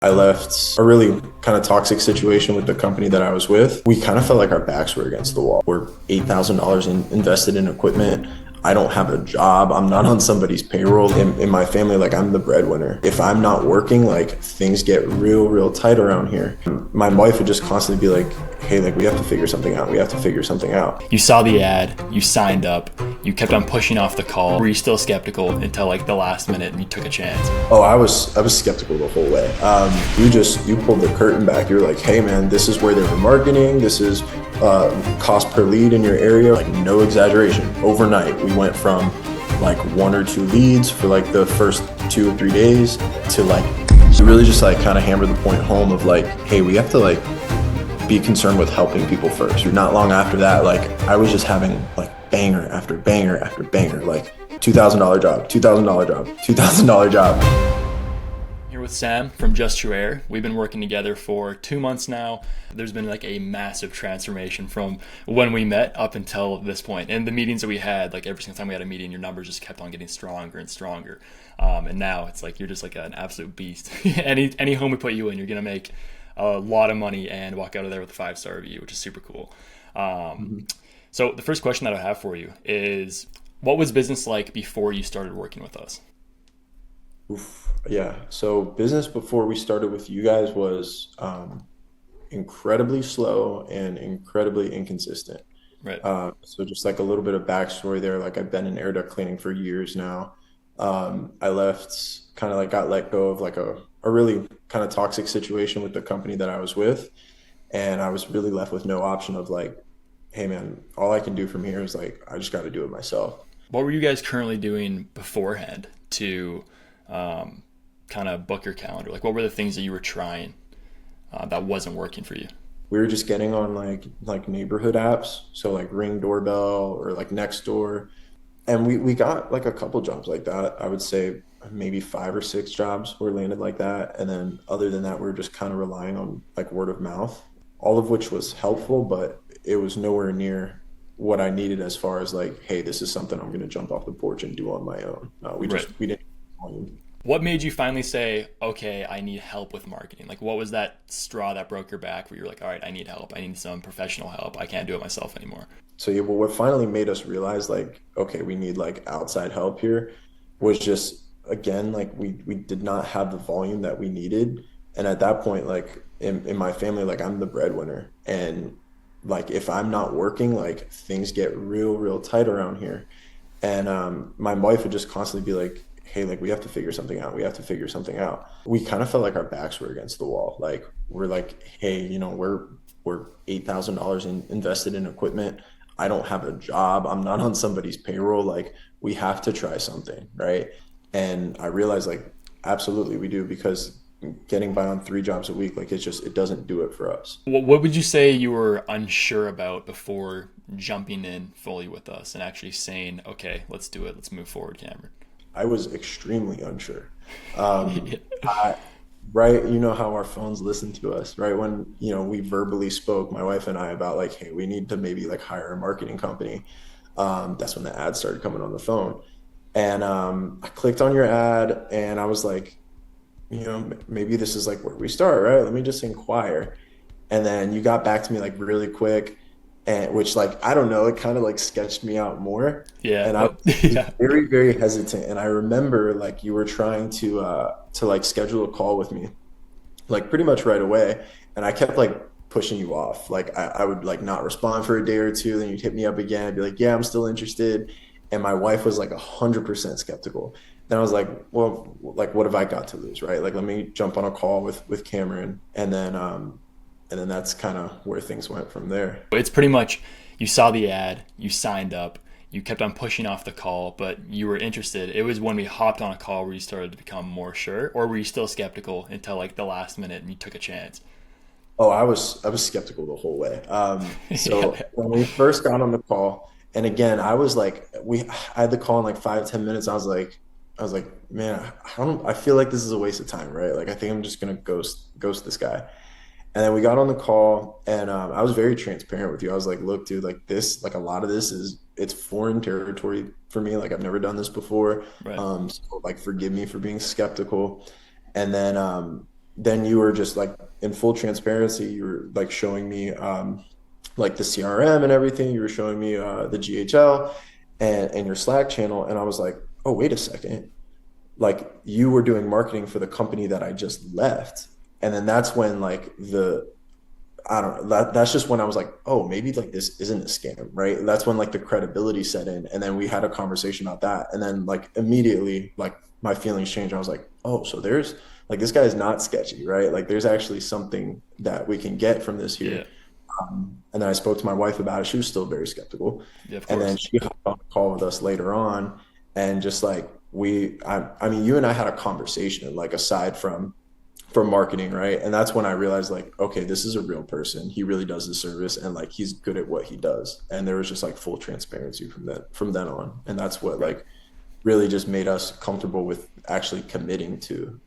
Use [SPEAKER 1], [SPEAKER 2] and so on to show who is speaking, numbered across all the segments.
[SPEAKER 1] I left a really kind of toxic situation with the company that I was with. We kind of felt like our backs were against the wall. We're $8,000 invested in equipment. I don't have a job. I'm not on somebody's payroll. In my family, like, I'm the breadwinner. If I'm not working, like, things get real tight around here. My wife would just constantly be like, hey, like, we have to figure something out. We have to figure something out.
[SPEAKER 2] You saw the ad, you signed up, you kept on pushing off the call. Were you still skeptical until like the last minute and you took a chance?
[SPEAKER 1] Oh, I was skeptical the whole way. You pulled the curtain back. You're like, hey man, this is where they're marketing. This is cost per lead in your area. Like, no exaggeration. Overnight, we went from like 1 or 2 leads for like the first 2 or 3 days to like, so really just like kind of hammer the point home of like, hey, we have to like be concerned with helping people first. Not long after that, like, I was just having like banger after banger after banger, like $2,000 job, $2,000 job, $2,000 job.
[SPEAKER 2] Here with Sam from Just True Air. We've been working together for 2 months now. There's been like a massive transformation from when we met up until this point. And the meetings that we had, like every single time we had a meeting, your numbers just kept on getting stronger and stronger. And now it's like you're just like an absolute beast. Any home we put you in, you're gonna make a lot of money and walk out of there with a 5-star review, which is super cool. So the first question that I have for you is, what was business like before you started working with us?
[SPEAKER 1] Oof. Yeah. So business before we started with you guys was incredibly slow and incredibly inconsistent.
[SPEAKER 2] Right.
[SPEAKER 1] So just like a little bit of backstory there, like, I've been in air duct cleaning for years now. I left, kind of like got let go of like a really kind of toxic situation with the company that I was with. And I was really left with no option of like, hey man, all I can do from here is like, I just got to do it myself.
[SPEAKER 2] What were you guys currently doing beforehand to kind of book your calendar? Like, what were the things that you were trying that wasn't working for you?
[SPEAKER 1] We were just getting on like neighborhood apps, so like Ring Doorbell or like Nextdoor, and we got like a couple jobs like that. I would say maybe 5 or 6 jobs were landed like that, and then other than that, we were just kind of relying on like word of mouth, all of which was helpful, but it was nowhere near what I needed as far as like, hey, this is something I'm going to jump off the porch and do on my own.
[SPEAKER 2] Right.
[SPEAKER 1] We didn't.
[SPEAKER 2] What made you finally say, okay, I need help with marketing? Like, what was that straw that broke your back where you're like, all right, I need help. I need some professional help. I can't do it myself anymore.
[SPEAKER 1] So yeah, well, what finally made us realize like, okay, we need like outside help here was just, again, like we did not have the volume that we needed. And at that point, like in my family, like, I'm the breadwinner. And like, if I'm not working, like, things get real tight around here. And my wife would just constantly be like, hey, like, we have to figure something out. We have to figure something out. We kind of felt like our backs were against the wall. Like, we're like, hey, you know, we're $8,000 invested in equipment. I don't have a job. I'm not on somebody's payroll. Like, we have to try something, right? And I realized, like, absolutely we do, because getting by on 3 jobs a week, like, it doesn't do it for us.
[SPEAKER 2] What would you say you were unsure about before jumping in fully with us and actually saying, okay, let's do it. Let's move forward, Cameron?
[SPEAKER 1] I was extremely unsure. Right, you know how our phones listen to us, right? When, you know, we verbally spoke, my wife and I, about like, hey, we need to maybe like hire a marketing company. That's when the ads started coming on the phone. And I clicked on your ad and I was like, you know, maybe this is like where we start, right? Let me just inquire. And then you got back to me like really quick, and which, like, I don't know, it kind of like sketched me out more.
[SPEAKER 2] Yeah.
[SPEAKER 1] And I was
[SPEAKER 2] Yeah.
[SPEAKER 1] very hesitant. And I remember like you were trying to like schedule a call with me, like pretty much right away. And I kept like pushing you off. Like, I would like not respond for a day or two. Then you'd hit me up again. I'd be like, yeah, I'm still interested. And my wife was like 100% skeptical. Then I was like, well, like, what have I got to lose, right? Like, let me jump on a call with Cameron. And then that's kind of where things went from there.
[SPEAKER 2] It's pretty much, you saw the ad, you signed up, you kept on pushing off the call, but you were interested. It was when we hopped on a call where you started to become more sure, or were you still skeptical until like the last minute and you took a chance?
[SPEAKER 1] Oh, I was skeptical the whole way. So
[SPEAKER 2] Yeah.
[SPEAKER 1] when we first got on the call, and again, I was like, I had the call in like 5-10 minutes. I was like, man, I feel like this is a waste of time, right? Like, I think I'm just gonna ghost this guy. And then we got on the call, and I was very transparent with you. I was like, look, dude, like, this, like, a lot of this it's foreign territory for me. Like, I've never done this before.
[SPEAKER 2] Right.
[SPEAKER 1] So like, forgive me for being skeptical. And then then you were just like in full transparency, you were like showing me like the CRM and everything. You were showing me the GHL and your Slack channel, and I was like, oh, wait a second, like you were doing marketing for the company that I just left. And then that's when like the I don't know, that's just when I was like, oh, maybe like this isn't a scam, right? That's when like the credibility set in. And then we had a conversation about that. And then like immediately like my feelings changed. I was like, oh, so there's like this guy is not sketchy, right? Like there's actually something that we can get from this
[SPEAKER 2] Yeah.
[SPEAKER 1] here. And then I spoke to my wife about it. She was still very skeptical.
[SPEAKER 2] Yeah, of
[SPEAKER 1] And then
[SPEAKER 2] course.
[SPEAKER 1] she hopped on a call with us later on. And just like I mean, you and I had a conversation, like aside from marketing, right? And that's when I realized, like, okay, this is a real person. He really does the service, and like he's good at what he does. And there was just like full transparency from then on. And that's what
[SPEAKER 2] Right.
[SPEAKER 1] like really just made us comfortable with actually committing to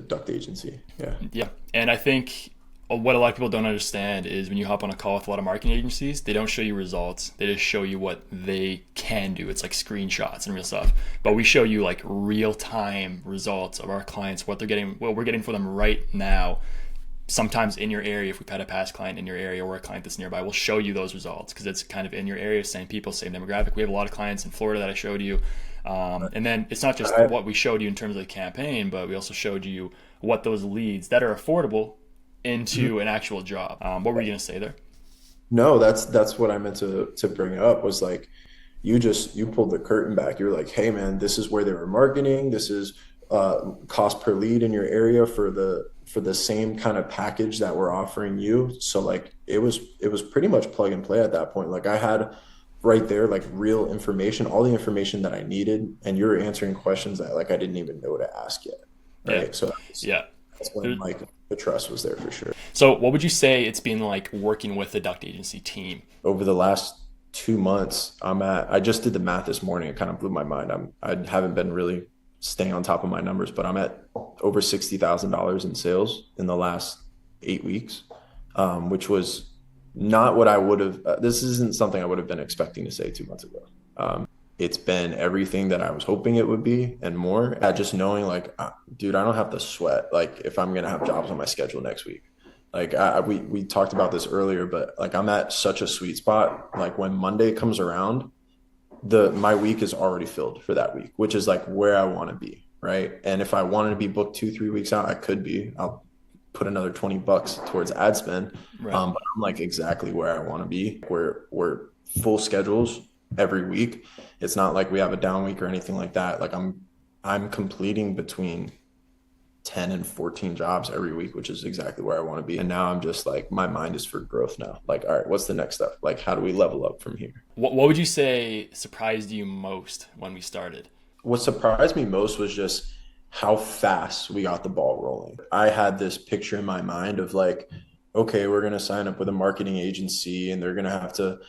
[SPEAKER 1] Duct Agency. Yeah.
[SPEAKER 2] Yeah. And I think what a lot of people don't understand is when you hop on a call with a lot of marketing agencies, they don't show you results. They just show you what they can do. It's like screenshots and real stuff. But we show you like real time results of our clients, what they're getting, what we're getting for them right now. Sometimes in your area, if we've had a past client in your area or a client that's nearby, we'll show you those results because it's kind of in your area, same people, same demographic. We have a lot of clients in Florida that I showed you. And then it's not just
[SPEAKER 1] I,
[SPEAKER 2] what we showed you in terms of the campaign, but we also showed you what those leads that are affordable into an actual job. What were you going to say there?
[SPEAKER 1] no, that's what I meant to bring up was like you pulled the curtain back. You're like, hey man, this is where they were marketing. This is cost per lead in your area for the same kind of package that we're offering you. So like it was pretty much plug and play at that point. Like I had right there like real information, all the information that I needed, and you're answering questions that like I didn't even know to ask yet.
[SPEAKER 2] Yeah.
[SPEAKER 1] Right. So
[SPEAKER 2] Yeah.
[SPEAKER 1] that's when
[SPEAKER 2] There,
[SPEAKER 1] like the trust was there for sure.
[SPEAKER 2] so what would you say it's been like working with the duct agency team?
[SPEAKER 1] Over the last 2 months, I just did the math this morning. It kind of blew my mind. I haven't been really staying on top of my numbers, but I'm at over $60,000 in sales in the last 8 weeks, which was not what I would have. This isn't something I would have been expecting to say 2 months ago. It's been everything that I was hoping it would be and more. Just knowing, like, dude, I don't have to sweat. Like, if I'm gonna have jobs on my schedule next week, like we talked about this earlier, but like I'm at such a sweet spot. Like when Monday comes around, the my week is already filled for that week, which is like where I want to be, right? And if I wanted to be booked 2 3 weeks out, I could be. I'll put another $20 towards ad spend.
[SPEAKER 2] Right.
[SPEAKER 1] But I'm like exactly where I want to be. We're full schedules every week. It's not like we have a down week or anything like that. Like I'm completing between 10 and 14 jobs every week, which is exactly where I want to be. And now I'm just like, my mind is for growth now. Like, all right, what's the next step? Like, how do we level up from here?
[SPEAKER 2] What would you say surprised you most when we started?
[SPEAKER 1] What surprised me most was just how fast we got the ball rolling. I had this picture in my mind of like, okay, we're going to sign up with a marketing agency and they're going to have to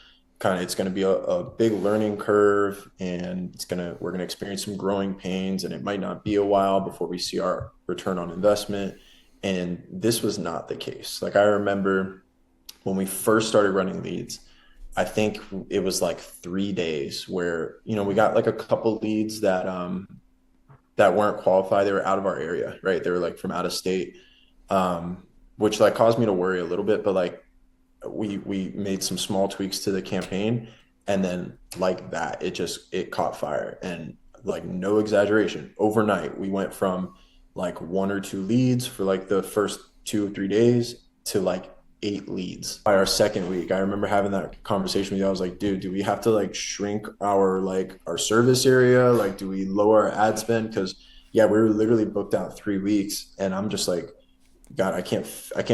[SPEAKER 1] it's going to be a big learning curve and we're going to experience some growing pains and it might not be a while before we see our return on investment. And this was not the case. Like I remember when we first started running leads, I think it was like 3 days where, we got like a couple leads that weren't qualified. They were out of our area, right? They were like from out of state, which like caused me to worry a little bit, but like we made some small tweaks to the campaign and then like that it caught fire. And like no exaggeration, overnight we went from like 1 or 2 leads for like the first 2 or 3 days to like 8 leads by our second week. I remember having that conversation with you. I was like, dude, do we have to like shrink our service area? Like, do we lower our ad spend? Because yeah, we were literally booked out 3 weeks and I'm just like, God, I can't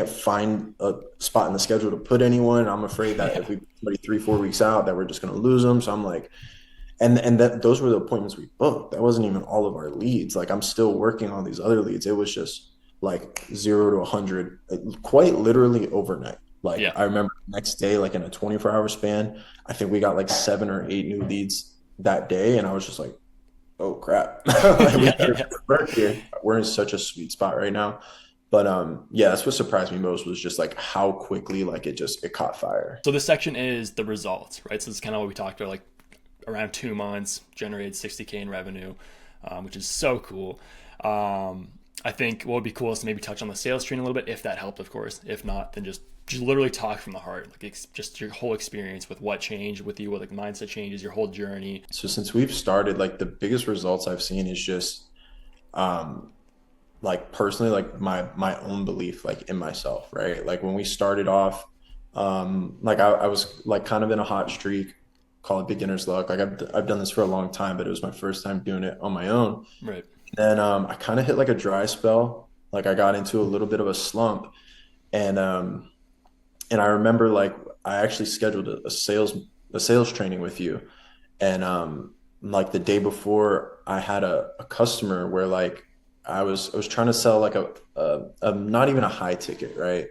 [SPEAKER 1] find a spot in the schedule to put anyone. I'm afraid that if we put somebody 3 4 weeks out, that we're just going to lose them. So I'm like, and that those were the appointments we booked. That wasn't even all of our leads. Like I'm still working on these other leads. It was just like 0 to 100, quite literally overnight. Like
[SPEAKER 2] Yeah.
[SPEAKER 1] I remember the next day, like in a 24-hour span, I think we got like 7 or 8 new leads that day, and I was just like, oh crap, we
[SPEAKER 2] Yeah.
[SPEAKER 1] better
[SPEAKER 2] Yeah.
[SPEAKER 1] work here. We're in such a sweet spot right now. But yeah, that's what surprised me most was just like how quickly like it caught fire.
[SPEAKER 2] So this section is the results, right? So this is kind of what we talked about, like around 2 months, generated 60K in revenue, which is so cool. I think what would be cool is to maybe touch on the sales training a little bit, if that helped, of course. If not, then just literally talk from the heart, like just your whole experience with what changed with you, what like mindset changes, your whole journey.
[SPEAKER 1] So since we've started, like the biggest results I've seen is just um like personally like my own belief like in myself, right? Like when we started off, like I was like kind of in a hot streak, call it beginner's luck. Like I've done this for a long time, but it was my first time doing it on my own.
[SPEAKER 2] Right.
[SPEAKER 1] Then I kind of hit like a dry spell. Like I got into a little bit of a slump, and and I remember like I actually scheduled a sales training with you, and like the day before I had a customer where like I was trying to sell like a not even a high ticket, right?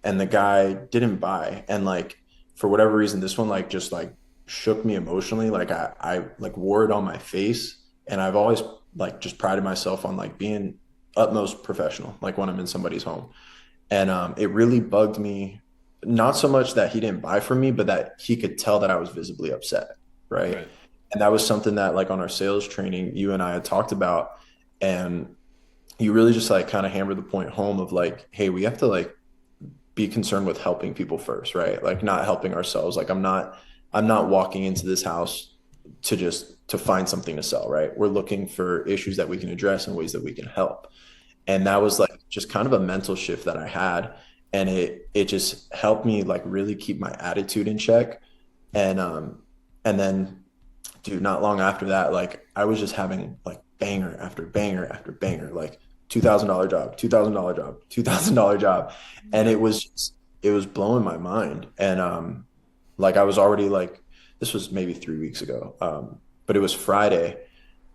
[SPEAKER 1] And the guy didn't buy, and like for whatever reason this one like just like shook me emotionally. Like I like wore it on my face, and I've always like just prided myself on like being utmost professional like when I'm in somebody's home. And it really bugged me, not so much that he didn't buy from me, but that he could tell that I was visibly upset, right?
[SPEAKER 2] Right.
[SPEAKER 1] And that was something that like on our sales training, you and I had talked about, and you really just like kind of hammered the point home of like, hey, we have to like be concerned with helping people first, right? Like not helping ourselves. Like I'm not walking into this house to just to find something to sell, right? We're looking for issues that we can address and ways that we can help. And that was like just kind of a mental shift that I had, and it just helped me like really keep my attitude in check. And then dude, not long after that, like I was just having like banger after banger after banger, like $2,000 job, $2,000 job, $2,000 job. And
[SPEAKER 2] Yeah.
[SPEAKER 1] it was blowing my mind. And like I was already like, this was maybe 3 weeks ago. But it was Friday,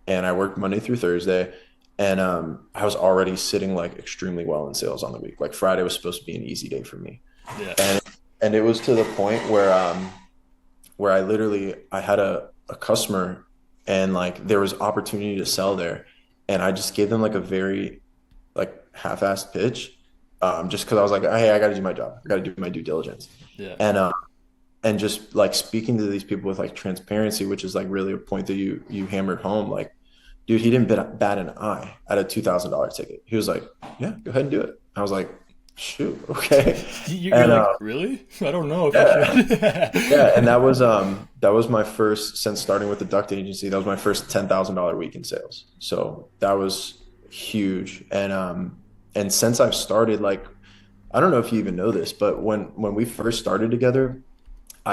[SPEAKER 1] and I worked Monday through Thursday. And I was already sitting like extremely well in sales on the week. Like Friday was supposed to be an easy day for me.
[SPEAKER 2] Yeah.
[SPEAKER 1] And it was to the point where I literally I had a customer, and like there was opportunity to sell there, and I just gave them like a very like half-assed pitch, just because I was like, hey, I got to do my job, I got to do my due diligence.
[SPEAKER 2] Yeah.
[SPEAKER 1] And just like speaking to these people with like transparency, which is like really a point that you hammered home. Like, dude, he didn't bat an eye at a $2,000 ticket. He was like, yeah, go ahead and do it. I was like, shoot, okay.
[SPEAKER 2] You're
[SPEAKER 1] And
[SPEAKER 2] like, really? I don't know if I
[SPEAKER 1] yeah,
[SPEAKER 2] should.
[SPEAKER 1] yeah, and that was my first, since starting with the Duct agency, that was my first $10,000 week in sales. So that was huge. And since I've started, like I don't know if you even know this, but when we first started together, I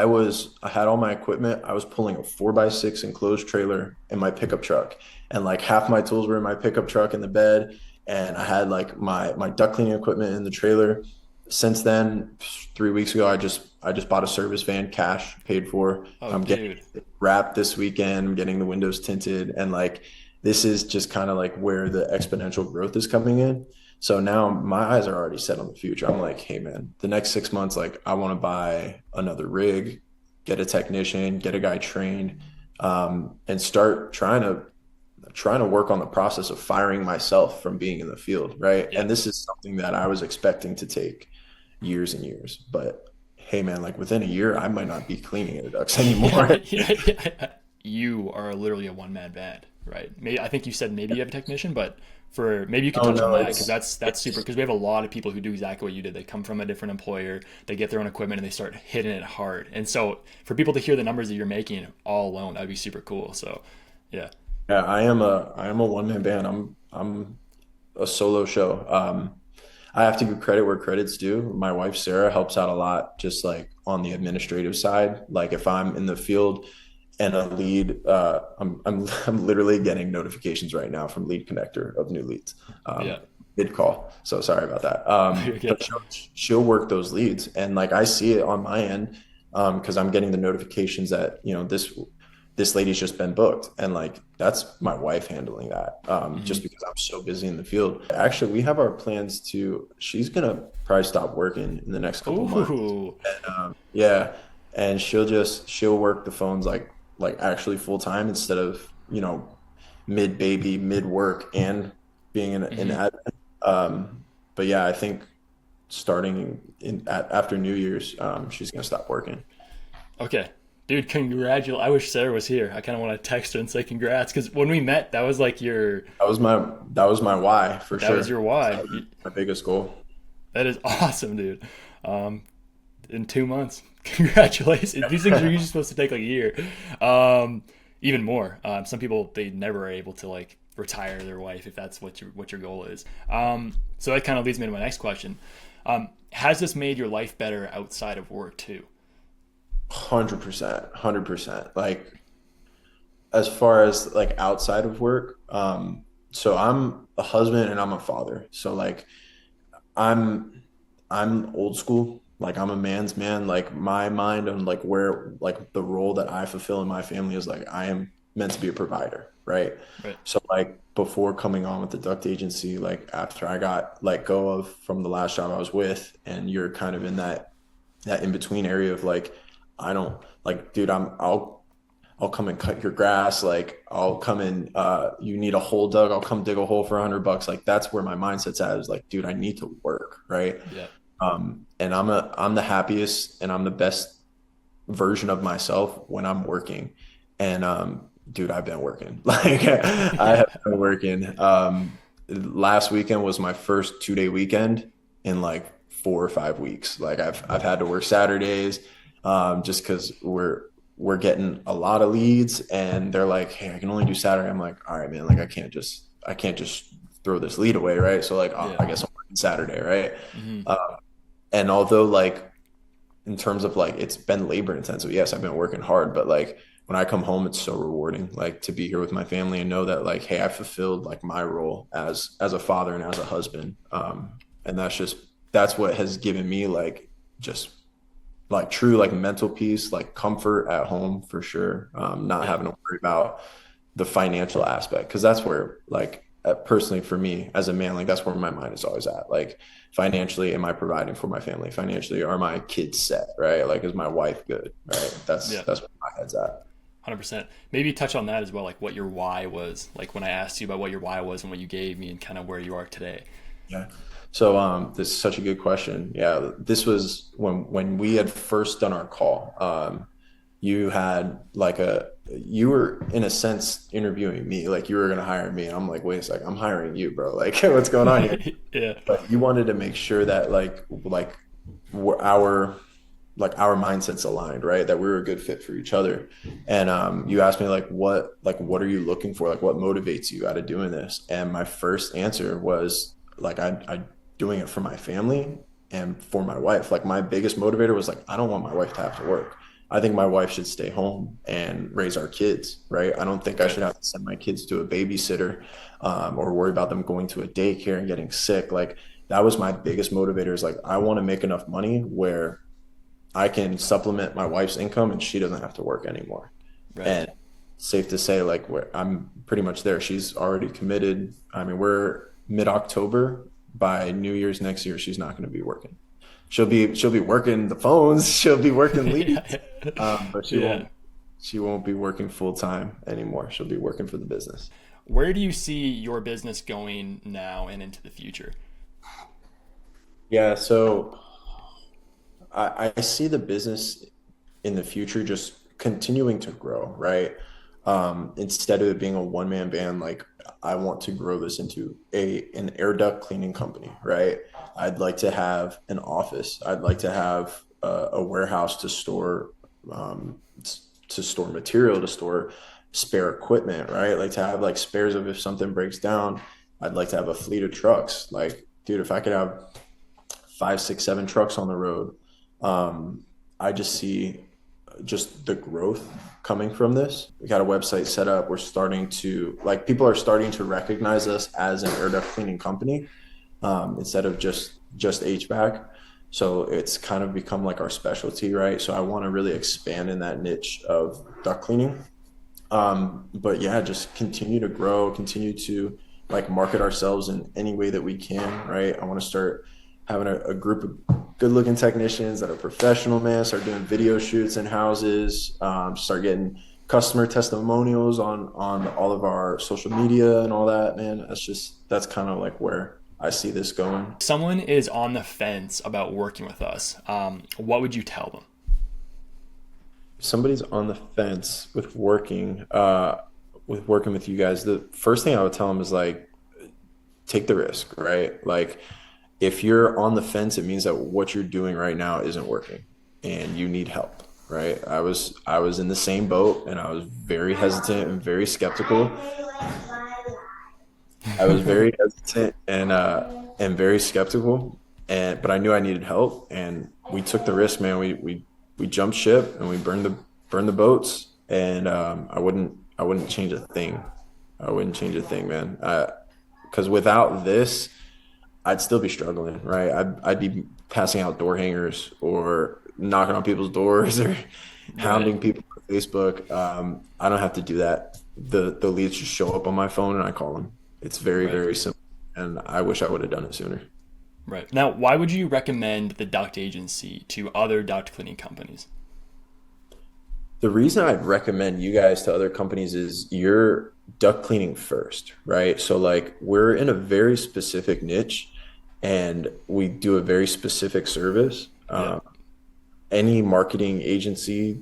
[SPEAKER 1] had all my equipment. I was pulling a 4x6 enclosed trailer in my pickup truck, and like half my tools were in my pickup truck in the bed, and I had like my duct cleaning equipment in the trailer. Since then, 3 weeks ago, I just bought a service van, cash paid for.
[SPEAKER 2] Oh,
[SPEAKER 1] I'm getting
[SPEAKER 2] dude.
[SPEAKER 1] it wrapped this weekend. I'm getting the windows tinted, and like this is just kind of like where the exponential growth is coming in. So now my eyes are already set on the future. I'm like, hey man, the next 6 months, like I want to buy another rig, get a technician, get a guy trained, and start trying to work on the process of firing myself from being in the field, right?
[SPEAKER 2] Yeah.
[SPEAKER 1] And this is something that I was expecting to take years and years, but hey man, like within a year, I might not be cleaning at a Ducks
[SPEAKER 2] Yeah,
[SPEAKER 1] anymore.
[SPEAKER 2] yeah, yeah. You are literally a one man band, right? Maybe I think you said maybe you have a technician, but for maybe you could
[SPEAKER 1] Oh
[SPEAKER 2] touch on
[SPEAKER 1] no,
[SPEAKER 2] that because
[SPEAKER 1] it's
[SPEAKER 2] that's super.
[SPEAKER 1] it's
[SPEAKER 2] Because we have a lot of people who do exactly what you did. They come from a different employer, they get their own equipment, and they start hitting it hard. And so for people to hear the numbers that you're making all alone, that'd be super cool. So yeah,
[SPEAKER 1] yeah, I am a one man band. I'm a solo show. I have to give credit where credit's due. My wife Sarah helps out a lot, just like on the administrative side. Like if I'm in the field and a lead, I'm literally getting notifications right now from Lead Connector of new leads.
[SPEAKER 2] yeah,
[SPEAKER 1] Mid call, so sorry about that.
[SPEAKER 2] you're
[SPEAKER 1] But
[SPEAKER 2] good.
[SPEAKER 1] she'll work those leads, and like I see it on my end, because I'm getting the notifications that this lady's just been booked, and like that's my wife handling that, just
[SPEAKER 2] Hmm.
[SPEAKER 1] because I'm so busy in the field. Actually, we have our plans to, she's gonna probably stop working in the next couple months.
[SPEAKER 2] Ooh,
[SPEAKER 1] Yeah, and she'll work the phones like actually full time, instead of mid baby, mid work, and being an
[SPEAKER 2] hmm.
[SPEAKER 1] admin. But yeah, I think starting after New Year's, she's gonna stop working.
[SPEAKER 2] Okay. Dude, congratulations. I wish Sarah was here. I kind of want to text her and say congrats because when we met, that was like
[SPEAKER 1] That was my why for
[SPEAKER 2] that was
[SPEAKER 1] sure.
[SPEAKER 2] your
[SPEAKER 1] That
[SPEAKER 2] why.
[SPEAKER 1] was my biggest goal.
[SPEAKER 2] That is awesome, dude. Um, in 2 months, congratulations. These things are usually supposed to take like a year, um, even more. Some people they never are able to like retire their wife if that's what your goal is. So that kind of leads me to my next question. Has this made your life better outside of work too?
[SPEAKER 1] 100%, 100%. Like as far as like outside of work, so I'm a husband and I'm a father. So like I'm I'm old school. Like I'm a man's man. Like my mind on like where like the role that I fulfill in my family is like I am meant to be a provider, right?
[SPEAKER 2] Right.
[SPEAKER 1] So like before coming on with the duct agency, like after I got let go of from the last job I was with, and you're kind of in that in between area of like I don't like, dude, I'll come and cut your grass. Like I'll come and you need a hole dug. I'll come dig a hole for $100. Like that's where my mindset's at is like, dude, I need to work. Right.
[SPEAKER 2] Yeah.
[SPEAKER 1] And I'm the happiest and I'm the best version of myself when I'm working. And dude, I've been working. Like I
[SPEAKER 2] Yeah.
[SPEAKER 1] have been working. Last weekend was my first 2 day weekend in like 4 or 5 weeks. Like I've had to work Saturdays just because we're getting a lot of leads and they're like, hey, I can only do Saturday. I'm like, all right, man, like I can't just throw this lead away, right? So like
[SPEAKER 2] Yeah.
[SPEAKER 1] I guess I'm working Saturday, right?
[SPEAKER 2] Hmm.
[SPEAKER 1] And although like in terms of like it's been labor intensive, yes, I've been working hard, but like when I come home, it's so rewarding, like to be here with my family and know that like, hey, I fulfilled like my role as a father and as a husband. And that's what has given me like just like true like mental peace, like comfort at home for sure. Not
[SPEAKER 2] Yeah.
[SPEAKER 1] having to worry about the financial aspect because that's where like personally for me as a man, like that's where my mind is always at. Like financially, am I providing for my family? Financially, are my kids set? Right? Like, is my wife good? Right?
[SPEAKER 2] Yeah.
[SPEAKER 1] That's where my head's at.
[SPEAKER 2] 100%. Maybe touch on that as well, like what your why was, like when I asked you about what your why was and what you gave me and kind of where you are today.
[SPEAKER 1] Yeah. So this is such a good question. Yeah, this was when we had first done our call. You had like you were in a sense interviewing me, like you were gonna hire me, and I'm like, wait a sec, I'm hiring you, bro. Like, what's going on here?
[SPEAKER 2] Yeah.
[SPEAKER 1] But you wanted to make sure that like our our mindsets aligned, right? That we were a good fit for each other. And you asked me what are you looking for? Like what motivates you out of doing this? And my first answer was like I doing it for my family and for my wife. Like my biggest motivator was like I don't want my wife to have to work. I think my wife should stay home and raise our kids, right? I don't think I
[SPEAKER 2] Right.
[SPEAKER 1] should have to send my kids to a babysitter or worry about them going to a daycare and getting sick. Like that was my biggest motivator is like I want to make enough money where I can supplement my wife's income and she doesn't have to work anymore.
[SPEAKER 2] Right.
[SPEAKER 1] And safe to say, like I'm pretty much there. She's already committed. I mean, we're mid-October. By New Year's next year, she's not going to be working. She'll be working the phones. She'll be working leads,
[SPEAKER 2] Yeah.
[SPEAKER 1] but
[SPEAKER 2] Yeah.
[SPEAKER 1] she won't be working full time anymore. She'll be working for the business.
[SPEAKER 2] Where do you see your business going now and into the future?
[SPEAKER 1] Yeah, so I see the business in the future just continuing to grow, right? Instead of it being a one man band, like I want to grow this into an air duct cleaning company, right? I'd like to have an office. I'd like to have a warehouse um, to store material, to store spare equipment, right? Like to have like spares of if something breaks down. I'd like to have a fleet of trucks. Like, dude, if I could have 5, 6, 7 trucks on the road, I just see just the growth coming from this. We got a website set up. We're starting to like people are starting to recognize us as an air duct cleaning company instead of just HVAC. So it's kind of become like our specialty, right? So I want to really expand in that niche of duct cleaning. But yeah, just continue to grow, continue to like market ourselves in any way that we can, right? I want to start having a group of good looking technicians that are professional, man, start doing video shoots in houses, start getting customer testimonials on all of our social media and all that, man. That's kind of like where I see this going.
[SPEAKER 2] Someone is on the fence about working with us. What would you tell them?
[SPEAKER 1] if somebody's on the fence with working with you guys, the first thing I would tell them is like take the risk, right? Like if you're on the fence, it means that what you're doing right now isn't working and you need help, right? I was in the same boat and I was very hesitant and very skeptical. I was very hesitant and very skeptical, and but I knew I needed help, and we took the risk, man. We jumped ship and we burned the boats, and I wouldn't change a thing. I wouldn't change a thing, man. Because without this, I'd still be struggling, right? I'd be passing out door hangers or knocking on people's doors or
[SPEAKER 2] Right.
[SPEAKER 1] hounding people on Facebook. I don't have to do that. The leads just show up on my phone and I call them. It's very,
[SPEAKER 2] Right.
[SPEAKER 1] very simple. And I wish I would have done it sooner.
[SPEAKER 2] Right. Now, why would you recommend the Duct agency to other duct cleaning companies?
[SPEAKER 1] The reason I'd recommend you guys to other companies is you're duct cleaning first, right? So like we're in a very specific niche and we do a very specific service.
[SPEAKER 2] Yep.
[SPEAKER 1] Any marketing agency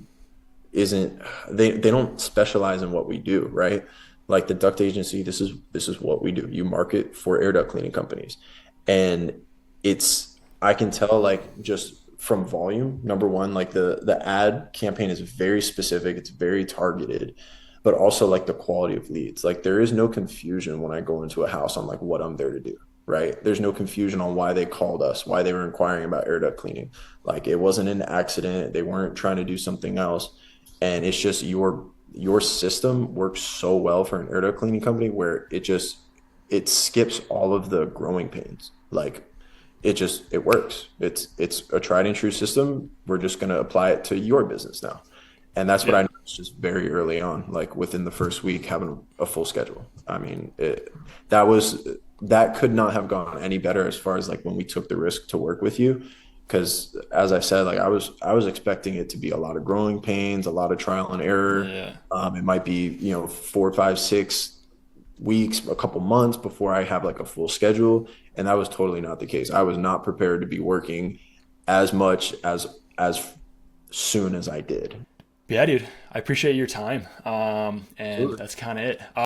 [SPEAKER 1] isn't they don't specialize in what we do, right? Like the duct agency, this is what we do. You market for air duct cleaning companies. And it's I can tell like just from volume, number one, like the ad campaign is very specific, it's very targeted, but also like the quality of leads. Like there is no confusion when I go into a house on like what I'm there to do. Right. There's no confusion on why they called us, why they were inquiring about air duct cleaning. Like it wasn't an accident. They weren't trying to do something else, and it's just your system works so well for an air duct cleaning company where it skips all of the growing pains. Like it works. It's a tried and true system. We're just gonna apply it to your business now. And that's what
[SPEAKER 2] Yeah.
[SPEAKER 1] I noticed just very early on, like within the first week, having a full schedule. I mean, that was that could not have gone any better as far as like when we took the risk to work with you. Because as I said, like I was expecting it to be a lot of growing pains, a lot of trial and error.
[SPEAKER 2] Yeah.
[SPEAKER 1] It might be 4, 5, 6 weeks, a couple months before I have like a full schedule, and that was totally not the case. I was not prepared to be working as much as soon as I did.
[SPEAKER 2] Yeah, dude. I appreciate your time. And
[SPEAKER 1] Absolutely.
[SPEAKER 2] that's kind of it.